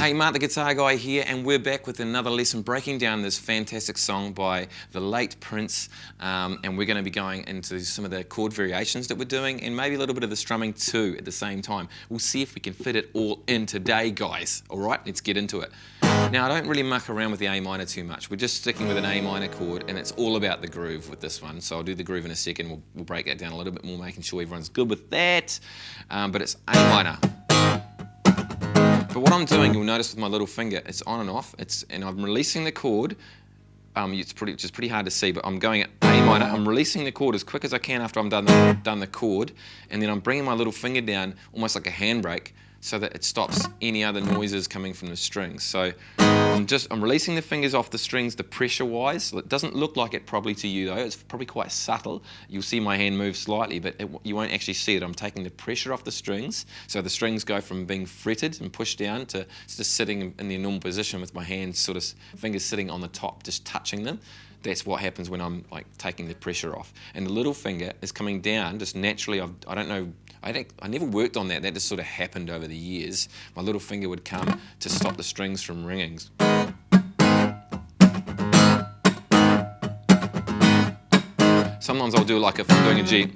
Hey, Mark the Guitar Guy here, and we're back with another lesson breaking down this fantastic song by the late Prince, and we're going to be going into some of the chord variations that we're doing and maybe a little bit of the strumming too at the same time. We'll see if we can fit it all in today, guys. Alright, let's get into it. Now, I don't really muck around with the A minor too much. We're just sticking with an A minor chord, and it's all about the groove with this one. So I'll do the groove in a second. We'll break that down a little bit more, making sure everyone's good with that. But it's A minor. But what I'm doing, you'll notice with my little finger, it's on and off, and I'm releasing the chord. It's just pretty hard to see, but I'm going at A minor. I'm releasing the chord as quick as I can after I'm done the chord, and then I'm bringing my little finger down almost like a handbrake so that it stops any other noises coming from the strings. So I'm releasing the fingers off the strings, the pressure-wise. So it doesn't look like it probably to you though. It's probably quite subtle. You'll see my hand move slightly, but you won't actually see it. I'm taking the pressure off the strings, so the strings go from being fretted and pushed down to just sitting in their normal position with my hands sort of fingers sitting on the top, just touching them. That's what happens when I'm like taking the pressure off. And the little finger is coming down just naturally. I don't know, I never worked on that. That just sort of happened over the years. My little finger would come to stop the strings from ringing. Sometimes I'll do like if I'm doing a G,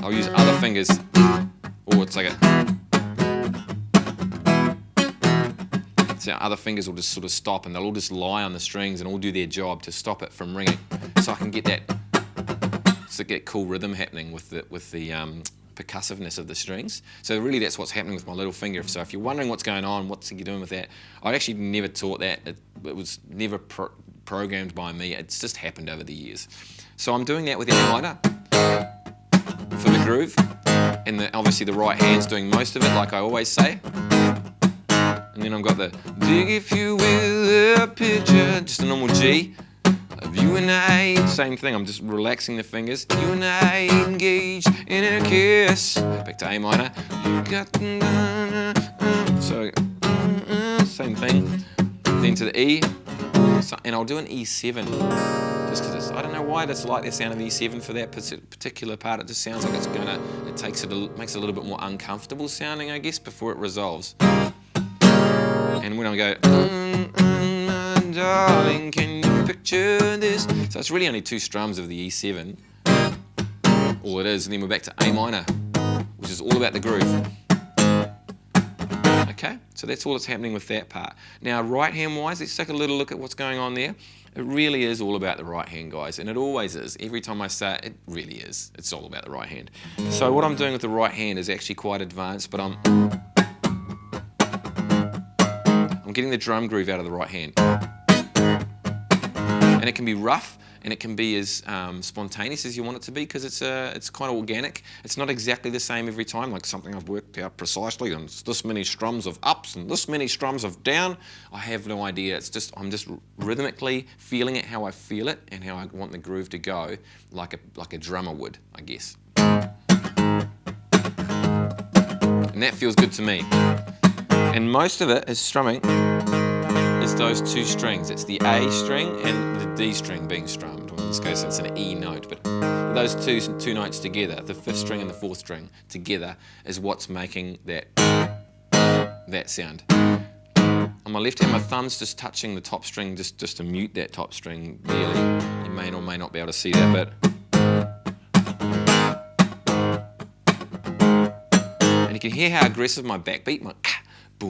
I'll use other fingers. Or it's like a... So other fingers will just sort of stop, and they'll all just lie on the strings and all do their job to stop it from ringing. So I can get that cool rhythm happening with the percussiveness of the strings. So really that's what's happening with my little finger. So if you're wondering what's going on, what's he doing with that, I actually never taught that. It was never programmed by me. It's just happened over the years. So I'm doing that with the A minor for the groove, and obviously the right hand's doing most of it, like I always say. And then I've got the dig, if you will, a picture, just a normal G of you and I. Same thing, I'm just relaxing the fingers. You and I engaged in a kiss. Back to A minor. So, same thing. Then to the E. And I'll do an E7. Just because I don't know why I just like the sound of the E7 for that particular part. It just sounds like makes it a little bit more uncomfortable sounding, I guess, before it resolves. And when I go, my darling, can you picture this? So it's really only two strums of the E7, all it is, and then we're back to A minor, which is all about the groove. Okay, so that's all that's happening with that part. Now, right hand wise, let's take a little look at what's going on there. It really is all about the right hand, guys, and it always is. Every time I say it, it really is. It's all about the right hand. So what I'm doing with the right hand is actually quite advanced, but I'm getting the drum groove out of the right hand. And it can be rough, and it can be as spontaneous as you want it to be, because it's kind of organic. It's not exactly the same every time, like something I've worked out precisely, and it's this many strums of ups and this many strums of down. I have no idea. I'm just rhythmically feeling it how I feel it and how I want the groove to go, like a drummer would, I guess. And that feels good to me. And most of it is strumming is those two strings. It's the A string and the D string being strummed. Well, in this case it's an E note, but those two notes together, the fifth string and the fourth string together, is what's making that sound. On my left hand, my thumb's just touching the top string just to mute that top string barely. You may or may not be able to see that bit. And you can hear how aggressive my backbeat, my a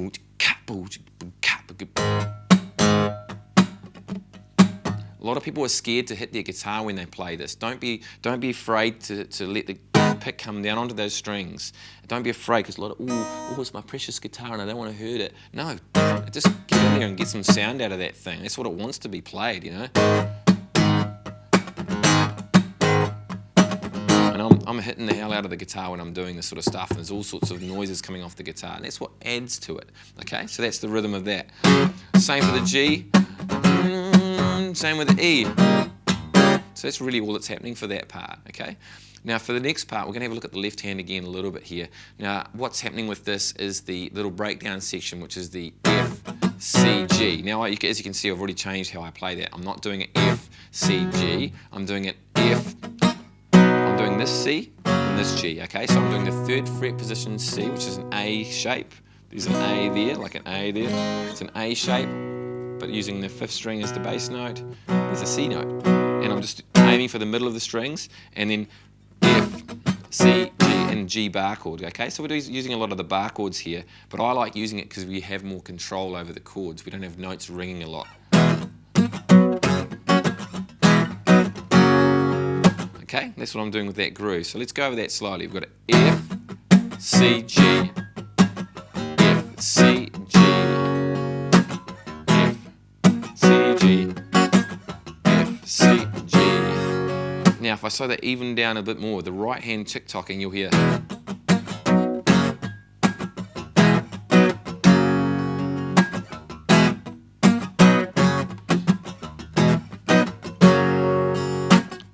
lot of people are scared to hit their guitar when they play this. Don't be afraid to let the pick come down onto those strings. Don't be afraid, because a lot of, oh, it's my precious guitar and I don't want to hurt it. No, just get in there and get some sound out of that thing. That's what it wants to be played, you know. I'm hitting the hell out of the guitar when I'm doing this sort of stuff, and there's all sorts of noises coming off the guitar, and that's what adds to it. Okay, so that's the rhythm of that. Same for the G, same with the E. So that's really all that's happening for that part. Okay, now for the next part, we're going to have a look at the left hand again a little bit here. Now, what's happening with this is the little breakdown section, which is the F, C, G. Now, as you can see, I've already changed how I play that. I'm not doing it F, C, G. I'm doing it F. I'm doing this C and this G, okay? So I'm doing the 3rd fret position C, which is an A shape, There's an A there, like an A there. It's an A shape, but using the 5th string as the bass note. There's a C note. And I'm just aiming for the middle of the strings, and then F, C, G, and G bar chord. Okay, so we're using a lot of the bar chords here, but I like using it because we have more control over the chords. We don't have notes ringing a lot. Okay, that's what I'm doing with that groove. So let's go over that slowly. We've got F, C, G, F, C, G, F, C, G, F, C, G. Now if I slow that even down a bit more with the right hand tick-tocking, you'll hear.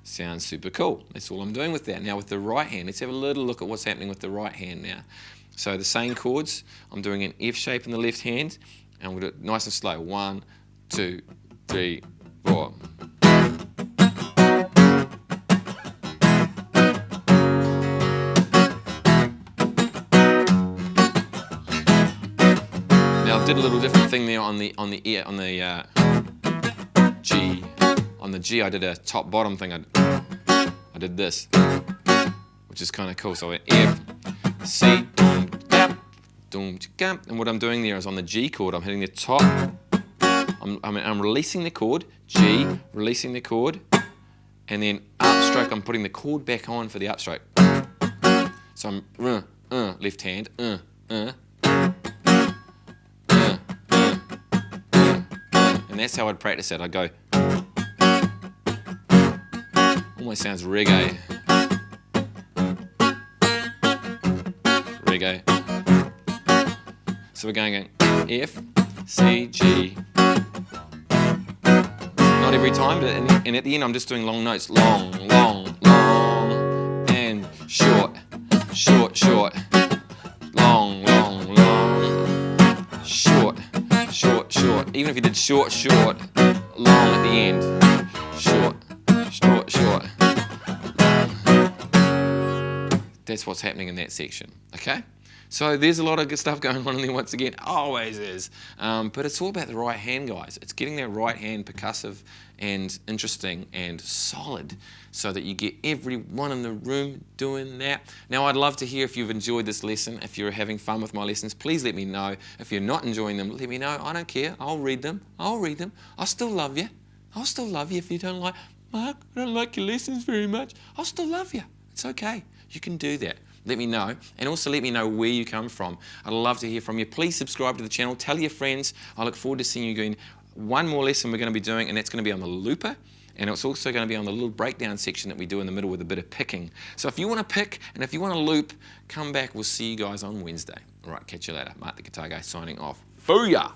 Sounds super cool. That's all I'm doing with that. Now with the right hand, let's have a little look at what's happening with the right hand now. So the same chords, I'm doing an F shape in the left hand, and we'll do it nice and slow. 1, 2, 3, 4. Now I did a little different thing there on the G. On the G, I did a top-bottom thing. I did this, which is kind of cool. So I went F, C, doom, gap, and what I'm doing there is on the G chord, I'm hitting the top. I'm releasing the chord, G, releasing the chord, and then upstroke. I'm putting the chord back on for the upstroke. So I'm left hand, and that's how I'd practice it. I'd go. Almost sounds reggae. Reggae. So we're going F, C, G. Not every time, but and at the end I'm just doing long notes. Long, long, long, and short, short, short. Long, long, long, short, short, short. Even if you did short, short, long at the end. Short, short, short. That's what's happening in that section, okay? So there's a lot of good stuff going on in there once again, always is. But it's all about the right hand, guys. It's getting that right hand percussive and interesting and solid so that you get everyone in the room doing that. Now I'd love to hear if you've enjoyed this lesson, if you're having fun with my lessons, please let me know. If you're not enjoying them, let me know. I don't care, I'll read them, I'll read them. I'll still love you. I'll still love you if you don't like, Mark, I don't like your lessons very much. I'll still love you. It's okay. You can do that. Let me know. And also let me know where you come from. I'd love to hear from you. Please subscribe to the channel. Tell your friends. I look forward to seeing you doing one more lesson we're going to be doing, and that's going to be on the looper. And it's also going to be on the little breakdown section that we do in the middle with a bit of picking. So if you want to pick and if you want to loop, come back. We'll see you guys on Wednesday. All right, catch you later. Mark the Guitar Guy signing off. Booyah!